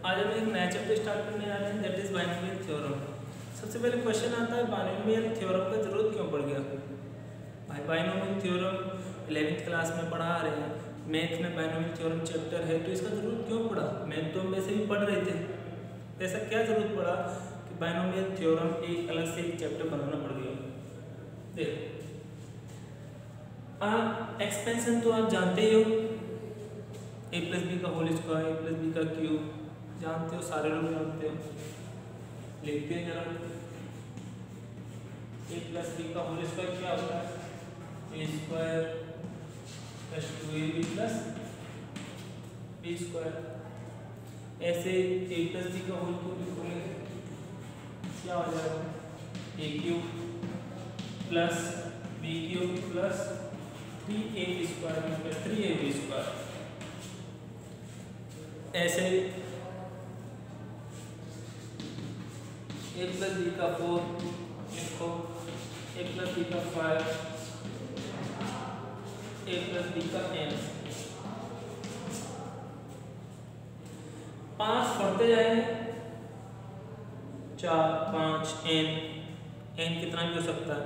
आज हम एक नया चैप्टर स्टार्ट करने जा रहे हैं, दैट इज बाइनोमियल थ्योरम। सबसे पहले क्वेश्चन आता है बाइनोमियल थ्योरम का जरूरत क्यों पड़ गया। भाई बाइनोमियल थ्योरम 11th क्लास में पढ़ा रहे हैं, मैथ में बाइनोमियल थ्योरम चैप्टर है, तो इसका जरूरत क्यों पड़ा। मैथ तो हम वैसे भी पढ़ रहे थे, ऐसा क्या जरूरत पड़ा कि बाइनोमियल थ्योरम एक अलग से एक चैप्टर बनाना पड़ गया। देखो एक्सपेंशन तो आप जानते ही हो, a प्लस बी का whole square, a plus B का क्यूब, जानते हो, सारे लोग जानते हो। लिखते हैं जरा, a प्लस बी का होल स्क्वायर क्या होता है, a square plus 2ab plus B square. ऐसे a प्लस बी का होल क्यूब लिखोगे क्या हो जाएगा, a cube plus B cube plus 3ab square मतलब 3ab स्क्वायर। ऐसे a प्लस बी का 4 लिखो, a प्लस बी का 5, a प्लस बी का n। 5 पढ़ते जाएंगे, 4 5 n कितना भी हो सकता है।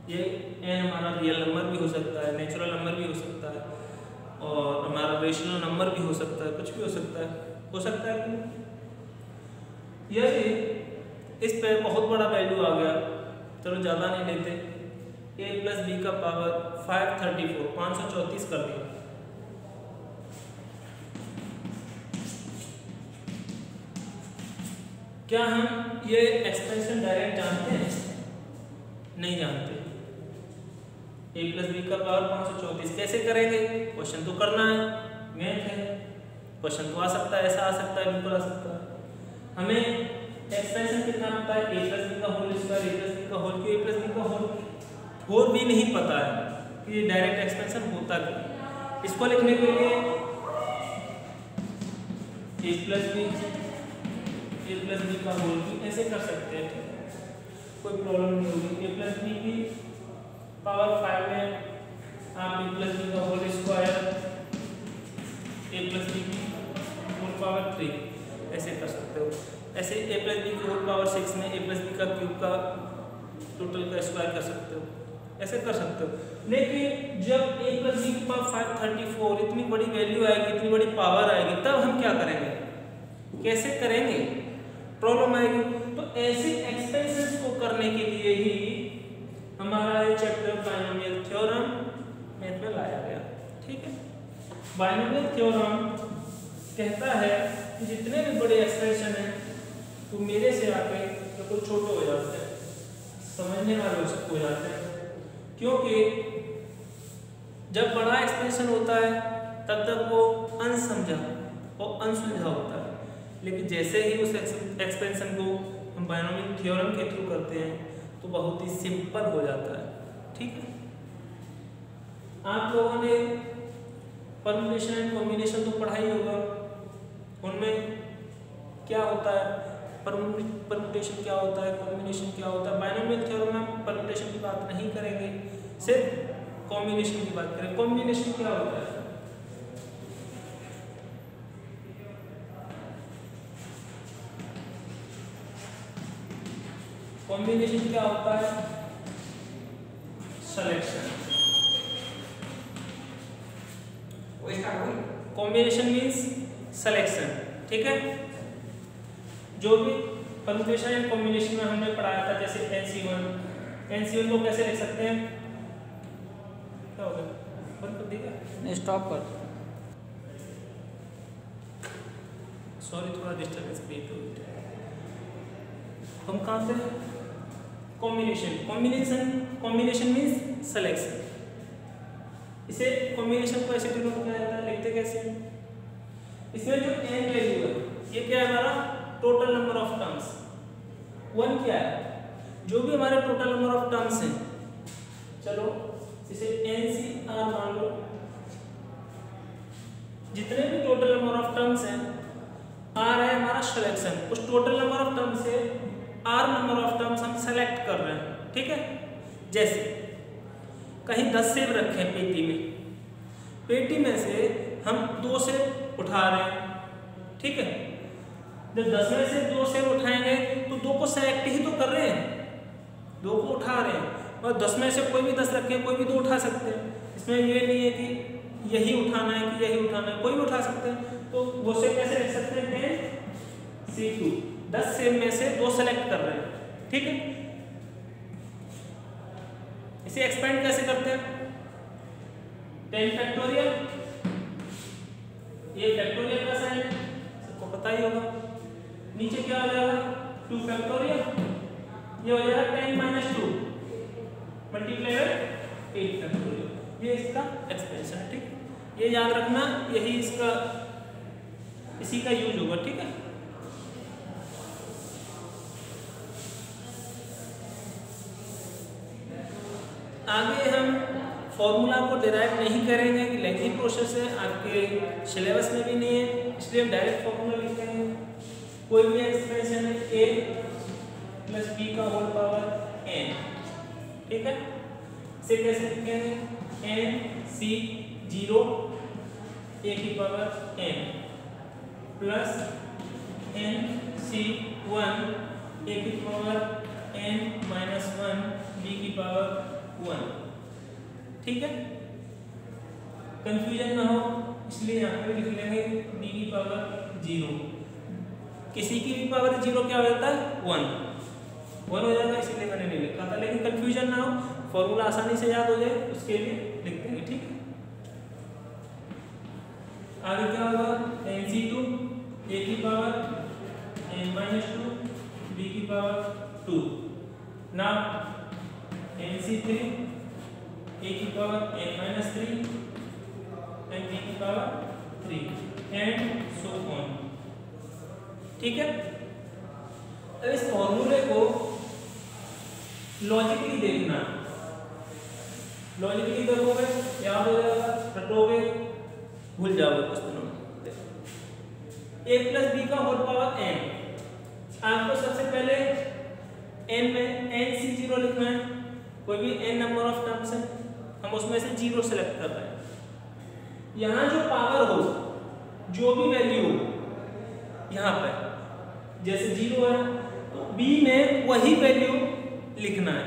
ये n हमारा रियल नंबर भी हो सकता है, नेचुरल नंबर भी हो सकता है, और हमारा रेशनल नंबर भी हो सकता है, कुछ भी हो सकता है कि यदि इस पे बहुत बड़ा वैल्यू आ गया, चलो ज़्यादा नहीं लेते, a प्लस बी का पावर 534 534 कर दिया। क्या हम ये एक्सपेंशन डायरेक्ट जानते हैं? नहीं जानते। a प्लस बी का पावर 534 कैसे करेंगे? क्वेश्चन तो करना है, मैथ है, क्वेश्चन तो आ सकता है, ऐसा आ सकता है, बिल्कुल आ सकता है। हमें एक्सपेंशन कितना आता है, a प्लस बी का whole square, a plus B का whole cube, a plus B का होल 4 भी नहीं पता है कि ये डायरेक्ट एक्सपेंशन होता क्या। इसको लिखने के लिए a प्लस बी का होल क्यूब ऐसे कर सकते हैं, कोई प्रॉब्लम नहीं होगी। a प्लस बी की पावर 5 में आप a प्लस बी का whole square, a plus B की होल पावर 3 ऐसे कर सकते हो। ऐसे a प्लस बी की होल पावर 6 में a प्लस बी का क्यूब का टोटल का स्क्वायर कर सकते हो, ऐसे कर सकते हो। लेकिन जब a प्लस बी की पावर 534 इतनी बड़ी वैल्यू आएगी, इतनी बड़ी पावर आएगी, तब हम क्या करेंगे, कैसे करेंगे, प्रॉब्लम आएगी। तो ऐसे एक्सपेंशंस को करने के लिए ही हमारा ये चैप्टर बाइनोमियल थ्योरम मैथ में लाया गया। ठीक है, बाइनोमियल थ्योरम कहता है कि जितने भी बड़े एक्सप्रेशन हैं तो मेरे से आके बिल्कुल छोटे हो जाते हैं, समझने वाले हो जाते हैं। क्योंकि जब बड़ा एक्सप्रेशन होता है तब तक वो अनसमझा और अनसुलझा होता है, लेकिन जैसे ही उस एक्सप्रेशन को हम बाइनोमियल थ्योरम के थ्रू करते हैं तो बहुत ही सिंपल हो जाता है। ठीक है, आप लोगों ने परम्यूटेशन एंड कॉम्बिनेशन तो पढ़ा ही होगा, उनमें क्या होता है, परम्यूटेशन क्या होता है, कॉम्बिनेशन क्या होता है। बाइनोमियल थ्योरम में हम परम्यूटेशन की बात नहीं करेंगे, सिर्फ कॉम्बिनेशन की बात करें। कॉम्बिनेशन क्या होता है, कॉम्बिनेशन क्या होता है, सिलेक्शन। Combination means selection. ठीक है, जो भी परम्यूटेशन एंड कॉम्बिनेशन में हमने पढ़ाया था, जैसे NC1 को कैसे लिख सकते हैं, क्या होगा, बंद कर देगा, स्टॉप कर, सॉरी थोड़ा डिस्टर्बेंस क्रिएट हो गया। हम कहाँ थे, कॉम्बिनेशन मींस सिलेक्शन। इसे कॉम्बिनेशन को ऐसे डिनोट किया जाता है, लिखते कैसे हैं, इसमें जो n वैल्यू है ये क्या है, हमारा टोटल नंबर ऑफ टर्म्स। 1 क्या है, जो भी हमारे टोटल नंबर ऑफ टर्म्स हैं, चलो इसे NCR मान लो, जितने भी टोटल नंबर ऑफ टर्म्स हैं, R है हमारा सिलेक्शन, उस टोटल नंबर ऑफ टर्म्स से R नंबर ऑफ टर्म्स हम सेलेक्ट कर रहे हैं। ठीक है, जैसे कहीं 10 सेब रखे पेटी में से हम 2 सेब उठा रहे हैं। ठीक है। जब 10 में से 2 सेल उठाएंगे तो 2 को सेलेक्ट ही तो कर रहे हैं, 2 को उठा रहे हैं, और 10 में से कोई भी 10 रखे, कोई भी 2 उठा सकते हैं। इसमें ये नहीं है कि यही उठाना है कि यही उठाना है, कोई भी उठा सकते हैं। तो वो से कैसे लिख सकते हैं, 10C2, 10 सेल में से 2 सेलेक्ट कर रहे हैं, ठीक है। इसे एक्सपेंड कैसे करते हैं, 10 फैक्टोरियल, ये फैक्टोरियल का साइन सबको पता ही होगा, नीचे क्या हो जाएगा 2 फैक्टोरियल, ये हो जाएगा 10 - 2 मल्टीप्लाई बाय 8 फैक्टोरियल, ये इसका एक्सपेंशन है, ठीक है। ये याद रखना, यही इसका इसी का यूज होगा, ठीक है। आगे हम फॉर्मूला को डिराइव नहीं करेंगे कि लेंथी प्रोसेस है, आपके सिलेबस में भी नहीं है, इसलिए हम डायरेक्ट फॉर्मूला लिखेंगे। कोई भी एक्सप्रेशन है a + b का होल पावर n, ठीक है। इसे कैसे लिखेंगे, nc0 a की पावर n प्लस nc1 a की पावर n - 1 b की पावर 1, ठीक है। कंफ्यूजन ना हो इसलिए यहाँ पे लिख लेंगे b की पावर 0, किसी की भी पावर 0 क्या हो जाता है 1 हो जाएगा, इसीलिए मैंने नहीं लिखा था। लेकिन कंफ्यूजन ना हो, फॉर्मूला आसानी से याद हो जाए, उसके लिए लिख देंगे, ठीक है। आगे क्या होगा, nc2 a की पावर n - 2 b की पावर 2, ना nc3 a की पावर n - 3 and b की पावर 3 and so on, ठीक है। अब इस फॉर्मूले को लॉजिकली देखना, लॉजिकली देखोगे याद हो जाएगा, रटोगे भूल जाओगे कुछ दिनों में। a + b का होल पावर n, आपको सबसे पहले n में nc0 लिखना है, कोई भी n नंबर ऑफ टर्म्स है, हम उसमें से 0 सेलेक्ट कर रहे हैं। यहाँ जो पावर हो, जो भी वैल्यू हो, यहाँ पर जैसे 0 है तो b में वही वैल्यू लिखना है,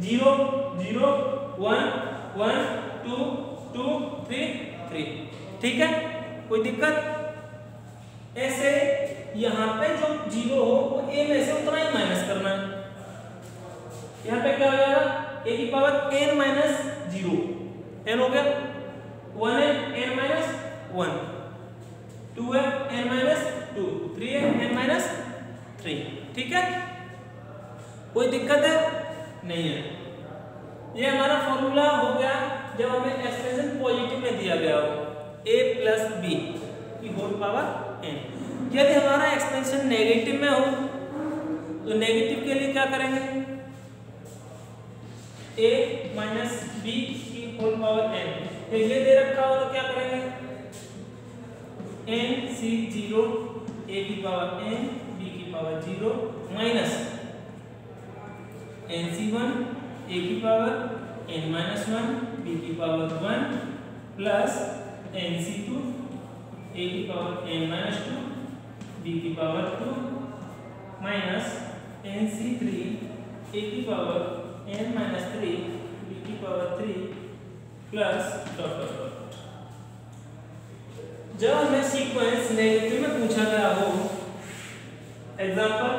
0 0 1 1 2 2 3 3, ठीक है। कोई दिक्कत, ऐसे यहाँ पे जो 0 हो वो a में से उतना ही माइनस करना है। यहाँ पे क्या हो जाएगा, a की पावर n - 0, n हो गया, 1 है n - 1, 2 है n - 2, 3 है n - 3, ठीक है। कोई दिक्कत है नहीं है। ये हमारा फॉर्मूला हो गया जब हमें एक्सप्रेशन पॉजिटिव में दिया गया हो, a + b की होल पावर n। यदि हमारा एक्सप्रेशन नेगेटिव में हो तो नेगेटिव के लिए क्या करेंगे, a - b की होल पावर n, ये दे रखा हो तो क्या करेंगे, nc0 a की पावर n b की पावर 0 माइनस nc1 a की पावर n - 1 b की पावर 1 प्लस nc2 a की पावर n - 2 b की पावर 2 माइनस nc3 a की पावर n - 3 b की power 3 plus dot dot dot. जब हमें सीक्वेंस नेगेटिव में पूछा गया हो, एग्जांपल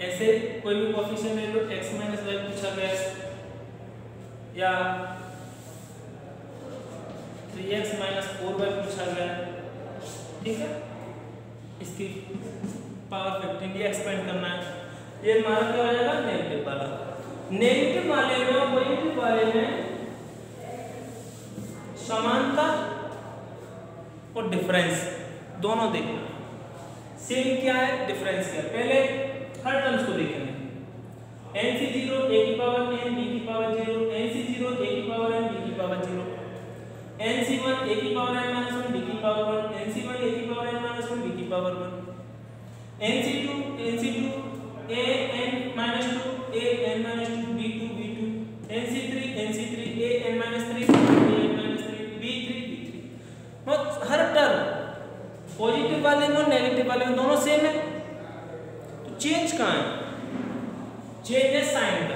ऐसे कोई भी कोएफिशिएंट ले लो, x - y पूछा गया या 3x - 4y पूछा गया, ठीक है। इसकी पावर 15 ये एक्सपेंड करना है, ये हमारा क्या हो जाएगा नेगेटिव वाला। नेगेटिव वाले में और पॉजिटिव वाले में समानता और डिफरेंस दोनों देखना। सेम क्या है, डिफरेंस क्या है, पहले हर टर्म्स को देखेंगे। nc0 a की पावर n b की पावर 0, nc0 a की पावर n b की पावर 0, nc1 a की पावर n - 1 b की पावर 1, nc1 a की पावर n - 1 b की पावर 1, nc2 a n - 2 a n - 2 b2 nc3 a n - 3 a n - 3 b3 b3। Negative वाले में दोनों सेम है, तो चेंज कहाँ है? चेंज है साइन का।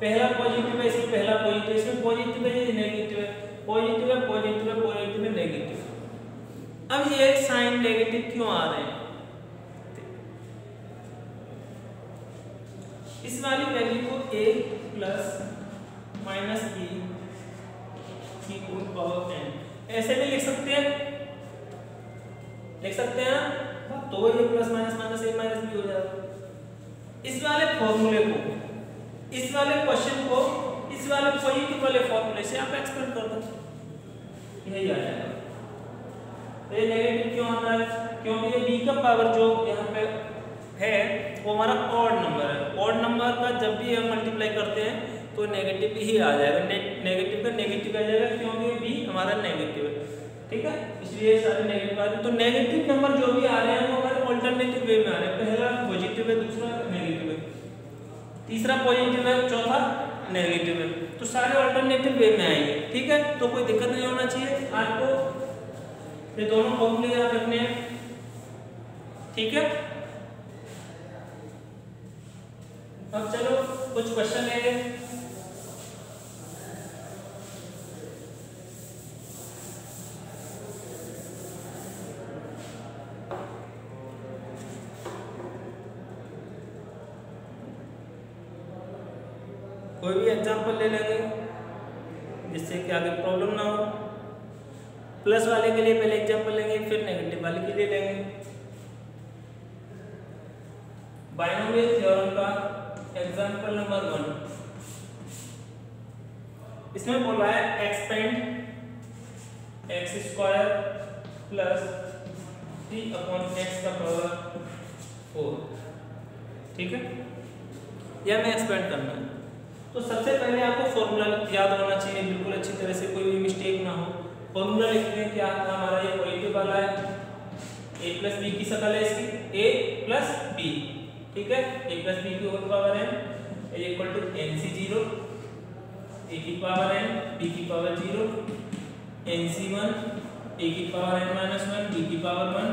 पहला पॉजिटिव है, इसमें पहला पॉजिटिव, इसमें पॉजिटिव है, ये नेगेटिव है, पॉजिटिव है, पॉजिटिव है, पॉजिटिव है, नेगेटिव। अब ये साइन नेगेटिव क्यों आ रहे हैं? इस वाली वैल्यू को a प्लस माइनस e की होल पावर n ऐसे भी लिख सकते हैं, लिख सकते हैं ना, तो ये plus minus minus a minus b हो जाएगा। इस वाले फॉर्मूले को, इस वाले क्वेश्चन को इस वाले पॉजिटिव वाले फॉर्मूले से आप एक्सपेंड कर दो, यही आ जाएगा। तो ये नेगेटिव क्यों आता है? क्योंकि ये b का पावर जो यहाँ पे है वो हमारा ऑड नंबर है। ऑड नंबर का जब भी हम मल्टीप्लाई करते हैं तो नेगेटिव ही आ जाएगा, नेगेटिव का नेगेटिव आ जाएगा, क्योंकि b हमारा नेगेटिव है, ठीक है, इसलिए सारे नेगेटिव आ रहे हैं। तो नेगेटिव नंबर जो भी आ रहे हैं वो हमारे ऑल्टरनेटिव वे में आ रहे हैं। पहला पॉजिटिव है, दूसरा नेगेटिव है, तीसरा पॉजिटिव है, चौथा नेगेटिव है, तो सारे ऑल्टरनेटिव वे में आएंगे, ठीक है। तो कोई दिक्कत नहीं होना चाहिए आपको, ये दोनों फॉर्मूले याद रखने हैं, ठीक है। अब चलो कुछ क्वेश्चन लेंगे। कोई भी एग्जांपल ले लेंगे जिससे कि आगे प्रॉब्लम ना हो। प्लस वाले के लिए पहले एग्जांपल लेंगे, फिर नेगेटिव वाले के लिए लेंगे। बायनोमियल थ्योरम का एग्जांपल नंबर 1, इसमें बोला है expand x square plus 3/x का पावर 4, ठीक है, यह हमें एक्सपेंड करना है। तो सबसे पहले आपको फॉर्मूला याद होना चाहिए बिल्कुल अच्छी तरह से, कोई भी मिस्टेक ना हो। फॉर्मूला लिखते हैं, क्या था हमारा, ये पॉजिटिव वाला है, a प्लस बी की शक्ल है इसकी, a प्लस बी, ठीक है, a प्लस बी की whole power n equal to nc0, a की पावर n, b की पावर 0, nc1, a की पावर n माइनस 1, b की पावर 1,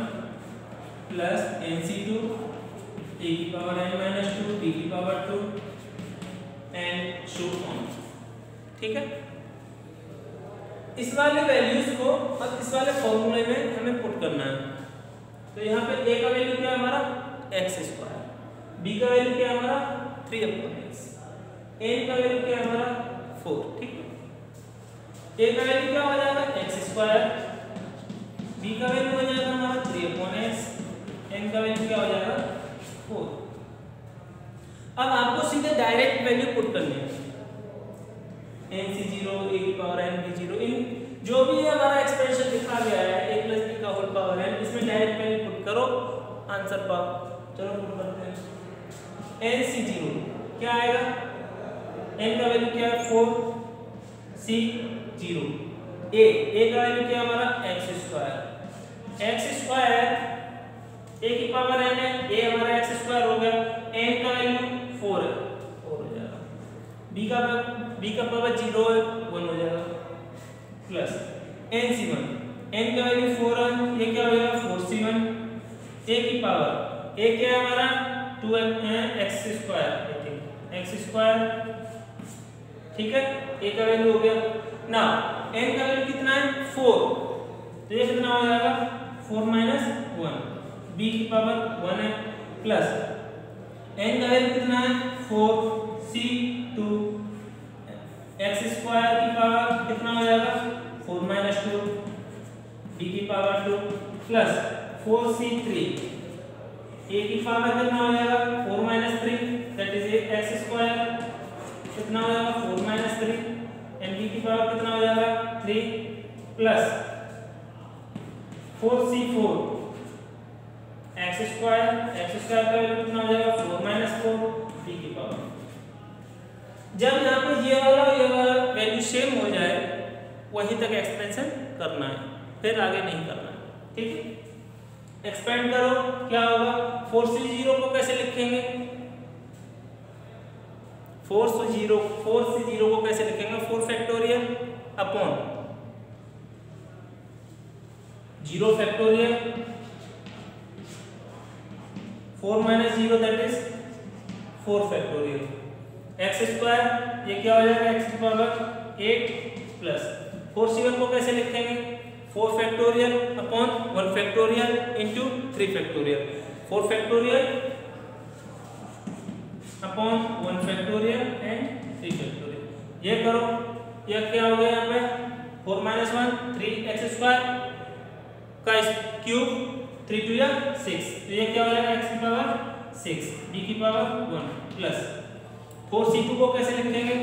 प्लस nc2, a की पावर n माइनस 2, b की पावर 2, एंड सो ऑन, ठीक है। इस वाले वैल्यूज को अब इस वाले फॉर्मूले में हमें पुट करना है। तो यहाँ पे a का वैल्यू क्या है हमारा x स्क्वायर, b का वैल्यू क्या है हमारा 3/x, n का वैल्यू क्या है हमारा 4, ठीक है। a का वैल्यू क्या हो जाएगा x स्क्वायर, b का वैल्यू हो जाएगा हमारा 3/x, n का वैल्यू क्या हो जाएगा 4। अब आपको सीधे डायरेक्ट वैल्यू पुट करनी है, nc0, a की पावर n, b0, इन जो भी हमारा एक्सप्रेशन लिखा गया है a प्लस b का होल पावर n, इसमें डायरेक्ट वैल्यू पुट करो, आंसर पाओ। चलो पुट करते हैं। nc0 क्या आएगा, n का वैल्यू क्या है 4, c0, a का वैल्यू क्या है हमारा x स्क्वायर, a की पावर n है, a हमारा x स्क्वायर हो गया, n का वैल्यू 4 है, 4 हो जाएगा, b का पावर 0 है, 1 हो जाएगा, प्लस nc1, n का वैल्यू 4 है, ये क्या हो जाएगा 4c1, a की पावर, a क्या है हमारा 2x स्क्वायर, ठीक है, a का वैल्यू हो गया ना, n का वैल्यू कितना है 4, तो ये कितना हो जाएगा 4 माइनस 1, b की पावर 1 है, प्लस n का वैल्यू कितना है 4c2, x स्क्वायर की पावर कितना हो जाएगा 4 माइनस 2, b की पावर 2, प्लस 4c3, a की पावर कितना हो जाएगा 4 minus 3, that is x square, कितना हो जाएगा 4 माइनस 3, एंड b की पावर कितना हो जाएगा 3, प्लस 4c4, x स्क्वायर का वैल्यू कितना हो जाएगा 4 माइनस 4, b की पावर। जब यहाँ पे ये वाला वैल्यू सेम हो जाए वहीं तक एक्सपेंशन करना है, फिर आगे नहीं करना है, ठीक है। एक्सपेंड करो, क्या होगा 4c0 को कैसे लिखेंगे, 4c0 को कैसे लिखेंगे, 4 factorial upon 0 factorial 4 minus 0 that is 4 factorial. X square ये क्या हो जाएगा एक्स की पावर 8 प्लस 4c1 को कैसे लिखेंगे 4 factorial upon 1 factorial into 3 factorial. 4 factorial upon 1 factorial and 3 factorial. ये करो, ये क्या हो गया यहाँ पे 4 माइनस 1 3x स्क्वायर का क्यूब 3 2 या 6, तो ये क्या हो जाएगा x की पावर 6 b की पावर 1 प्लस 4c2 को कैसे लिखेंगे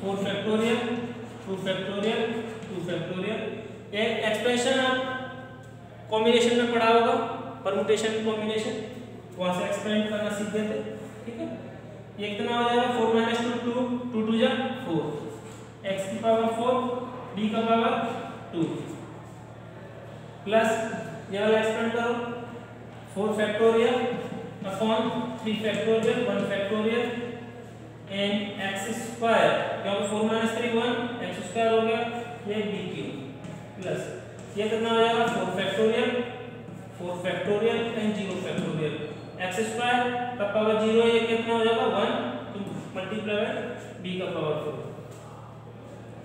4 फैक्टोरियल 2 फैक्टोरियल 2 फैक्टोरियल। ये एक्सप्रेशन आप कॉम्बिनेशन में पढ़ा होगा, परमुटेशन कॉम्बिनेशन, वहां से एक्सपेरिमेंट करना सीख गए थे, ठीक है। ये कितना हो जाएगा 4 माइनस 2 2 2 जा 4 x की पावर 4 b का पावर 2 प्लस ये वाला एक्सपेरिमेंट करो 4 factorial upon 3 factorial 1 factorial and x square, क्योंकि 4 माइनस 3 1 x स्क्वायर हो गया, ये b क्यूब प्लस ये कितना हो जाएगा 4 factorial and 0 factorial. x square का पावर 0 ये कितना हो जाएगा 1 तो मल्टीप्लाई बाय b का पावर 4।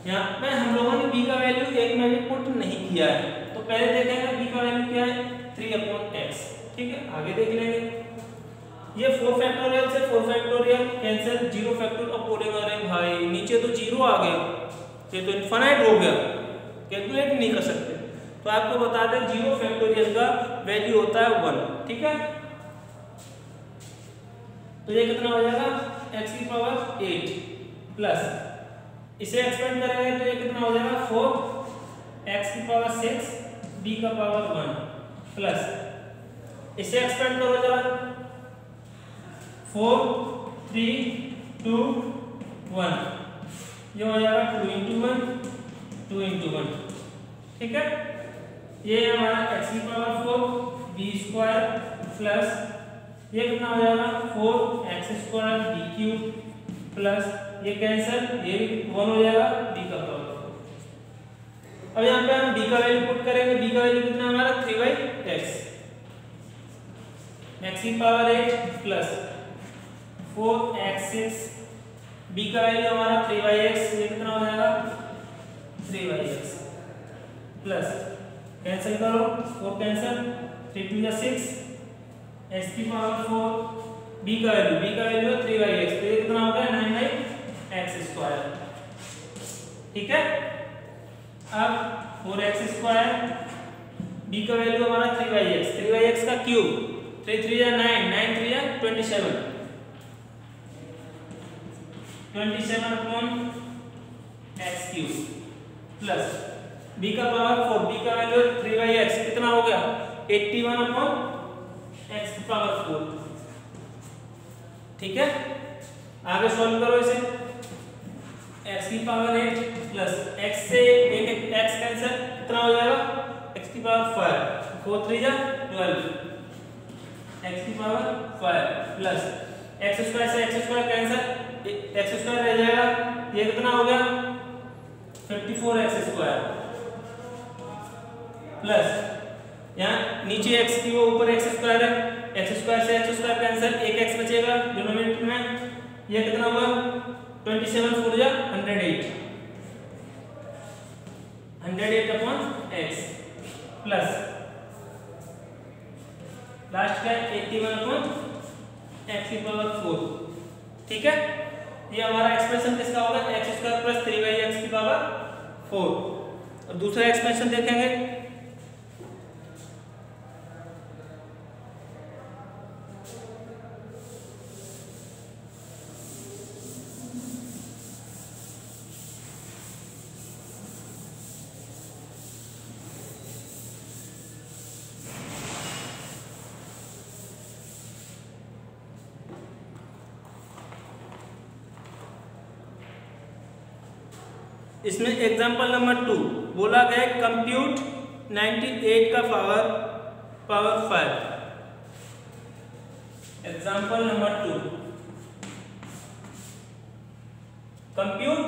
यहाँ पे हम लोगों ने b का वैल्यू एक में भी पुट नहीं किया है, तो पहले देखेंगे b का वैल्यू क्या है 3/x, ठीक है, आगे देख लेंगे। ये 4 फैक्टोरियल से 4 फैक्टोरियल कैंसिल 0 फैक्टोरियल अब बोलेगा अरे भाई नीचे तो 0 आ गया, ये तो इनफाइनाइट हो गया, कैलकुलेट नहीं कर सकते, तो आपको बता दें 0 फैक्टोरियल का वैल्यू होता है 1, ठीक है। तो ये कितना हो जाएगा x की पावर 8 प्लस इसे एक्सपेंड करेंगे तो ये कितना हो जाएगा 4 x की पावर 6 b का पावर 1 प्लस इसे एक्सपेंड करो जरा 4 3 2 1, ये हो जाएगा 2 into 1 2 into 1, ठीक है। ये हमारा x की पावर 4 b स्क्वायर प्लस ये कितना हो जाएगा 4x square b cube plus ये कैंसिल, ये भी 1 हो जाएगा b का पावर 4। अब यहाँ पे हम b का वैल्यू पुट करेंगे, b का वैल्यू कितना हमारा 3/x, x की पावर 8 प्लस 4x6 b का वैल्यू हमारा 3/x, ये कितना हो जाएगा 3/x प्लस कैंसिल करो 4 कैंसिल 3 2 या 6 x की पावर 4 b का वैल्यू है 3/x, तो ये कितना हो गया 9/x स्क्वायर, ठीक है। अब 4x स्क्वायर b का वैल्यू हमारा 3/x का क्यूब 3 3 या 9 9 3 या 27 upon x cube plus b का पावर 4 b का वैल्यू 3/x कितना हो गया 81 अपॉन x की पावर 4, ठीक है। आगे सॉल्व करो इसे, x की पावर 8 प्लस x से एक x कैंसिल कितना हो जाएगा x की पावर 5 4 3 जा 12 x की पावर 5 प्लस x स्क्वायर से x square cancel x square रह जाएगा, ये कितना हो गया 54x स्क्वायर प्लस यहाँ नीचे x की वो ऊपर x स्क्वायर है, x स्क्वायर से x स्क्वायर कैंसिल, एक x बचेगा डिनोमिनेटर में, ये कितना हुआ 27 4 जा 108 अपॉन x प्लस लास्ट का 81 अपॉन x की पावर 4, ठीक है। ये हमारा एक्सप्रेशन किसका होगा x स्क्वायर प्लस 3/x की पावर 4। और दूसरा एक्सप्रेशन देखेंगे, इसमें एग्जांपल नंबर 2 बोला गया कंप्यूट 98 का पावर 5। एग्जांपल नंबर 2 कंप्यूट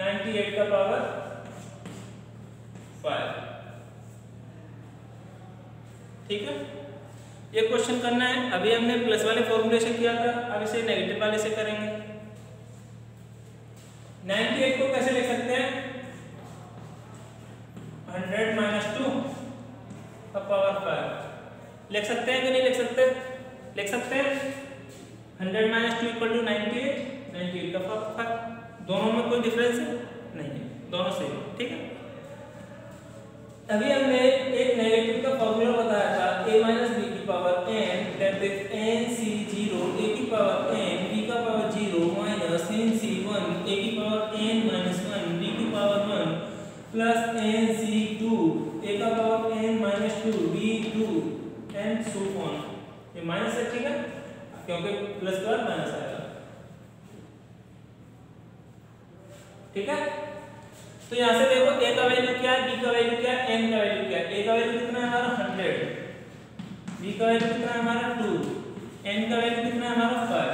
98 का पावर 5, ठीक है। ये क्वेश्चन करना है। अभी हमने प्लस वाले फॉर्मूले से किया था, अब इसे नेगेटिव वाले से करेंगे। 98 को कैसे लिख सकते हैं? 100 माइनस 2 का पावर 5 लिख सकते हैं कि नहीं लिख सकते? लिख सकते हैं। 100 माइनस 2 इक्वल टू 98 का पावर 5। दोनों में कोई डिफरेंस नहीं है, दोनों सेम है, ठीक है। अभी हमने एक नेगेटिव का फॉर्मूला बताया था, a माइनस बी की पावर n that is n c 0 a की पावर n b का power 0 minus n c 1 a की पावर n माइनस 1 b की पावर 1 प्लस n c 2 a का पावर n माइनस 2 b 2 एंड सो ऑन। ये माइनस है, ठीक है, क्योंकि प्लस के बाद माइनस आएगा, ठीक है। तो यहाँ से देखो a का वैल्यू क्या है, b का वैल्यू क्या है, n का वैल्यू क्या है। a का वैल्यू कितना है हमारा 100, b का वैल्यू कितना है हमारा 2, n का वैल्यू कितना है हमारा 5,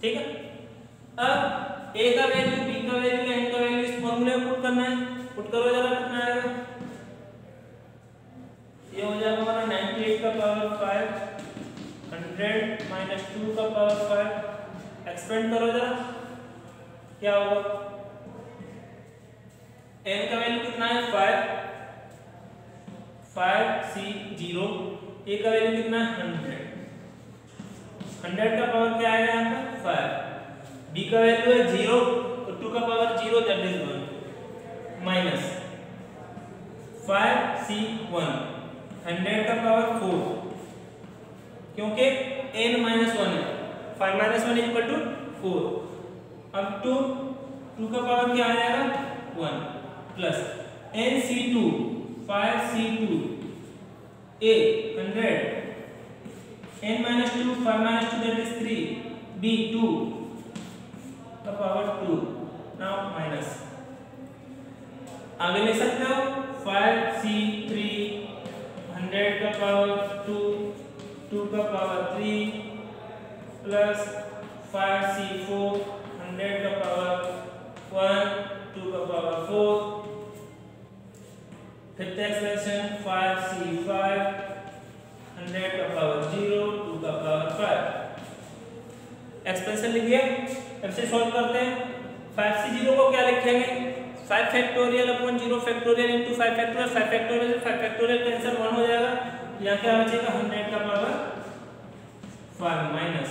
ठीक है। अब a का वैल्यू, b का वैल्यू, n का वैल्यू इस फॉर्मूले में पुट करना है। पुट करो जरा, कितना आएगा? ये हो जाएगा हमारा 98 का पावर 5, 100 माइनस 2 का पावर 5। एक्सपेंड करो जरा, क्या होगा? n का वैल्यू कितना है 5 c 0, a का वैल्यू कितना है 100 का पावर क्या आएगा यहाँ पर 5, b का वैल्यू है 0 और 2 का power 0 that is 1 minus 5 c 1 100 का पावर 4, क्योंकि n माइनस 1 है, 5 माइनस 1 इक्वल टू 4। अब 2 का पावर क्या आ जाएगा 1 plus n c 2 5 c 2 a 100 n minus 2 5 minus 2 that is 3 b 2 का पावर 2। नाउ माइनस आगे लिख सकते हो 5 c 3 100 का पावर 2 2 का पावर 3 प्लस 5 c 4 100 का पावर 1 2 का पावर 4। फिफ्थ एक्सप्रेशन 5 c 5 100 का पावर 0 2 का पावर 5। एक्सप्रेशन लिखिए, अब से सॉल्व करते हैं। 5 c 0 को क्या लिखेंगे? 5 factorial upon 0 factorial into 5 factorial. 5 factorial 5 factorial cancel 1 हो जाएगा, यहाँ क्या बचेगा 100 का पावर 5 माइनस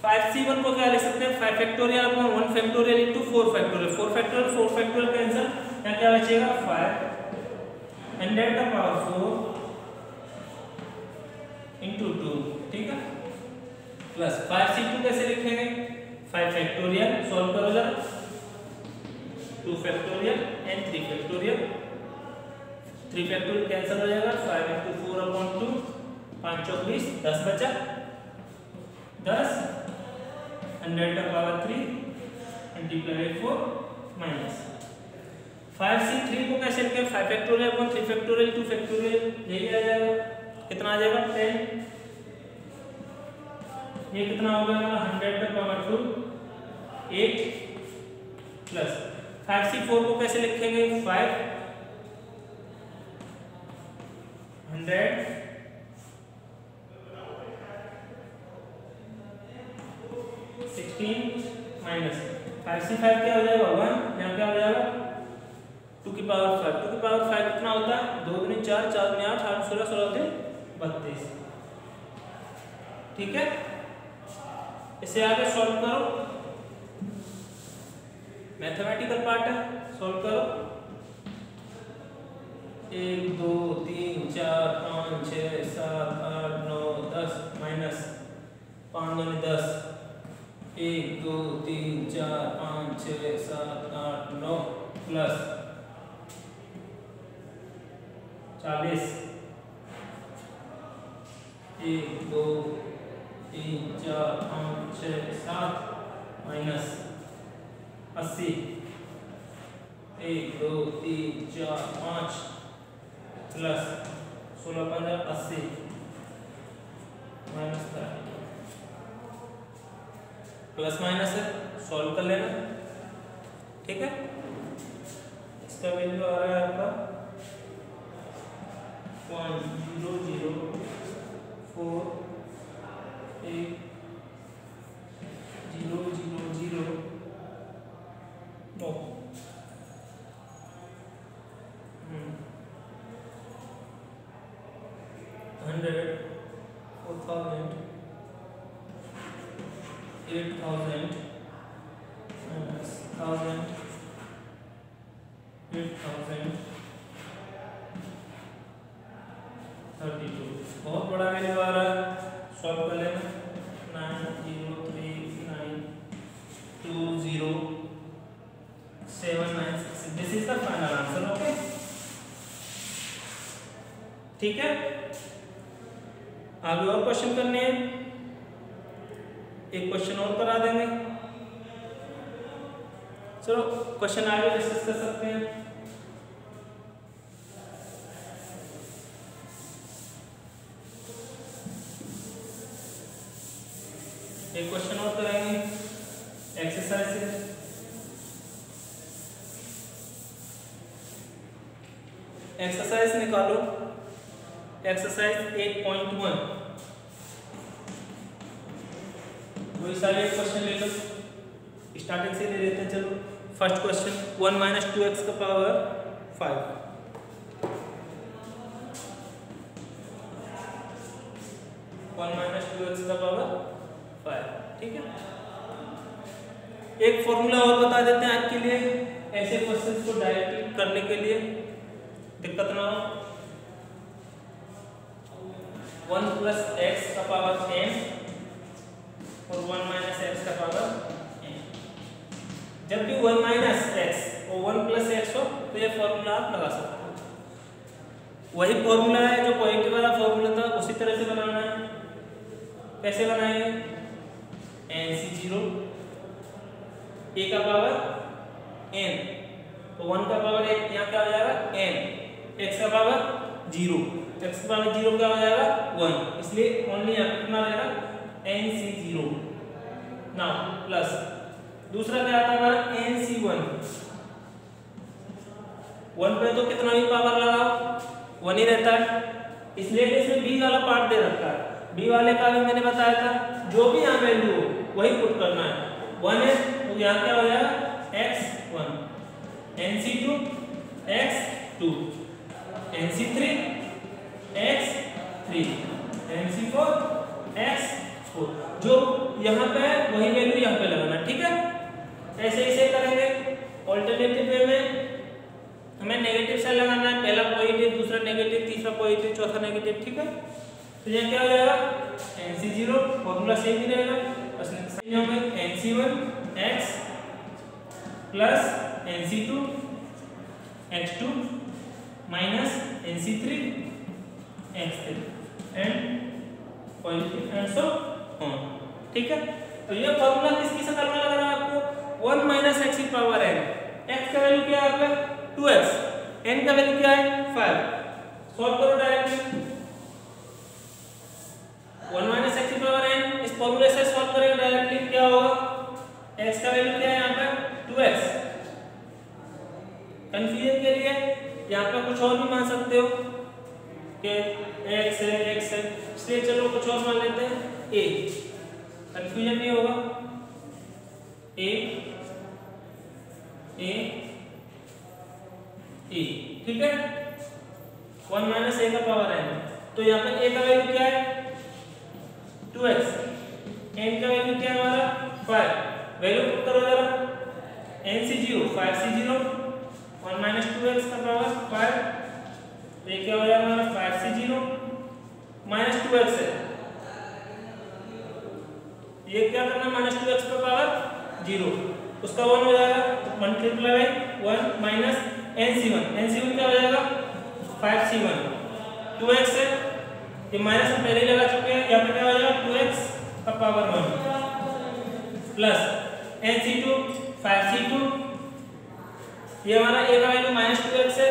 5 c 1 को क्या लिख सकते हैं? 5 factorial upon 1 factorial into 4 factorial. 4 factorial cancel, यहाँ क्या बचेगा 5 100 का पावर 4 इंटू 2, ठीक है, प्लस 5 c 2 कैसे लिखेंगे? 5 फैक्टोरियल, सॉल्व करो जरा, 2 factorial and 3 factorial. 3 factorial cancel हो जाएगा, 5 इंटू 4 अपॉन 2 5 चौक 20 10 बचा 10 100 का पावर 3 मल्टीप्लाई 4 माइनस 5 c 3 को कैसे लिखें? 5 फैक्टोरियल अपॉन 3 फैक्टोरियल 2 फैक्टोरियल, यही आ जाएगा। कितना आ जाएगा 10। ये कितना हो गया 100 का पावर 2 8 प्लस 5 c 4 को कैसे लिखेंगे? 5 100 16 माइनस 5 c 5 क्या हो जाएगा 1, यहाँ क्या हो जाएगा 2 की पावर 5। 2 की पावर 5 कितना होता है? 2 दूनी 4 4 दूनी 8 8 16 16 होते 32, ठीक है। इसे आगे सॉल्व करो, मैथमेटिकल पार्ट है, सॉल्व करो। 1 2 3 4 5 6 7 8 9 10 माइनस 5 दूनी 10 1 2 3 4 5 6 7 8 9 plus 40 1 2 3 4 5 6 7 minus 80 1 2 3 4 5 plus 16 15 80 minus 30 plus minus है, सॉल्व कर लेना, ठीक है। इसका वैल्यू आ रहा है आपका 0.00 4 8 0 0 0 नो 100 4000 8000 minus 1000 8000 32 बहुत बड़ा वैल्यू आ रहा है, सॉल्व कर लेना 903920796 this is the final answer. Okay ठीक है, आगे और क्वेश्चन करने हैं, एक क्वेश्चन और करा देंगे। चलो क्वेश्चन आगे डिस्कस कर सकते हैं। एक क्वेश्चन और करेंगे एक्सरसाइज से। एक्सरसाइज निकालो, एक्सरसाइज 8.1। वही सारे क्वेश्चन ले लो, स्टार्टिंग से ले लेते हैं। चलो फर्स्ट क्वेश्चन 1 माइनस 2x का पावर 5। 1 माइनस 2x का पावर 5, ठीक है। एक फॉर्मूला और बता देते हैं आपके लिए, ऐसे क्वेश्चन को डायरेक्ट करने के लिए दिक्कत ना हो। 1 प्लस एक्स का पावर n और 1 माइनस एक्स का पावर n। जब भी 1 माइनस एक्स और 1 प्लस एक्स हो तो ये फॉर्मूला आप लगा सकते हो। वही फॉर्मूला है जो पॉजिटिव वाला फॉर्मूला था, उसी तरह से बनाना है। कैसे बनाएंगे? nc0 a का पावर n, तो 1 का पावर यहाँ क्या हो जाएगा n, x का पावर 0, x का पावर 0 क्या हो जाएगा 1, इसलिए ओनली यहाँ कितना रहेगा nc0 ना प्लस। दूसरा क्या आता है हमारा nc1, 1 पे तो कितना भी पावर लगाओ 1 ही रहता है, इसलिए इसमें b वाला पार्ट दे रखा है। b वाले का भी मैंने बताया था, जो भी यहाँ वैल्यू हो वही पुट करना है। 1 है तो यहाँ क्या हो जाएगा x1, nc2 x2, nc3 x3, nc4 x4, जो यहाँ पे है वही वैल्यू यहाँ पे लगाना, ठीक है। ऐसे ऐसे करेंगे। ऑल्टरनेटिव वे में हमें नेगेटिव साइन लगाना है, पहला पॉजिटिव, दूसरा नेगेटिव, तीसरा पॉजिटिव, चौथा नेगेटिव, ठीक है। तो ये क्या हो जाएगा nc0, फॉर्मूला सेम ही रहेगा, बस यहाँ पे nc1 x plus nc2 x2 minus nc3 x3 and positive and so on, ठीक है। तो ये फॉर्मूला किसकी शक्ल में लग रहा है आपको? 1 माइनस एक्स की पावर n, x का वैल्यू क्या है आपका 2x, n का वैल्यू क्या है 5। सॉल्व करो डायरेक्टली। 1 माइनस एक्स की पावर n, इस फॉर्मूले से सॉल्व करेंगे डायरेक्टली, क्या होगा x का वैल्यू क्या है यहाँ पे 2x। कंफ्यूजन के लिए यहाँ पे कुछ और भी मान सकते हो कि x है, इसलिए चलो कुछ और मान लेते हैं a, कंफ्यूजन नहीं होगा। a ठीक है। 1 माइनस a का पावर n, तो यहाँ पे a का वैल्यू क्या है 2x, n का वैल्यू क्या है हमारा 5, वैल्यू पुट करो जरा, nc0 5c0, 1 माइनस 2x का पावर 5, तो ये क्या हो जाएगा हमारा 5c0 माइनस 2x है, ये क्या करना माइनस 2x का पावर 0, उसका 1 हो जाएगा, मल्टीप्लाई 1 माइनस nc1 क्या हो जाएगा 5c1, 2x है, ये माइनस हम पहले ही लगा चुके हैं, यहाँ पे क्या हो जाएगा 2x का पावर 1 प्लस nc2 5c2, ये हमारा a का वैल्यू माइनस 2x है,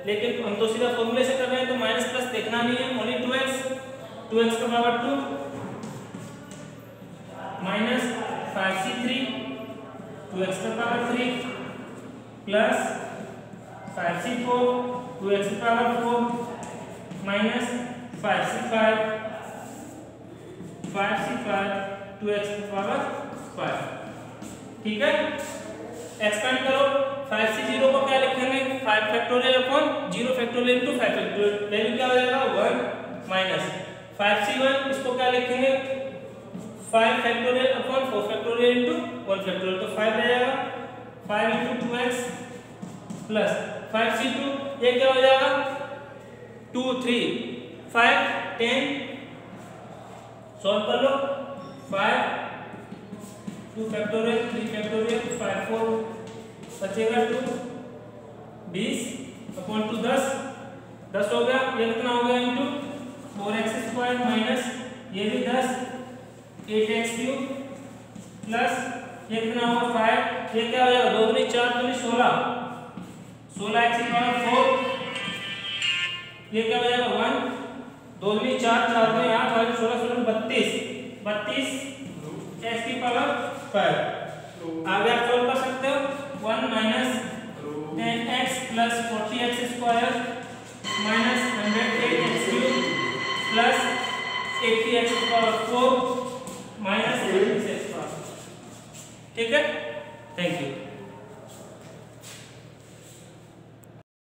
लेकिन हम तो सीधा फॉर्मूले से कर रहे हैं तो माइनस प्लस देखना नहीं है, ओनली 2x का पावर 2 माइनस 5c3 2x का पावर 3 प्लस 5c4 2x का power 4 minus 5c5 5c5 2x power 5। ठीक है, एक्सपेंड करो। 5c0 को क्या लिखेंगे 5 factorial upon 0 factorial into 5 factorial, value क्या हो जाएगा 1 माइनस 5c1 इसको क्या लिखेंगे 5 factorial upon 4 factorial into 1 factorial, तो 5 रह जाएगा 5 इनटू 2x प्लस 5c2 ये क्या हो जाएगा 2 3 5 10, सॉल्व कर लो 5 2 फैक्टोरियल 3 फैक्टोरियल 5 4 बचेगा 2 20 अपॉन 2 10 हो गया, ये कितना हो गया इनटू 4x स्क्वायर माइनस ये भी 10 8x क्यूब प्लस ये कितना होगा 5, ये क्या हो जाएगा 2 दूनी 4 दूनी 16 16x पावर 4, ये क्या हो जाएगा 1 2 दूनी 4 4 दूनी 8 और 16 16 32 x की पावर 5। आगे आप सॉल्व कर सकते हो 1 minus 10x plus 40x square minus 108x cube plus 80x power 4 minus 36x power. ठीक है।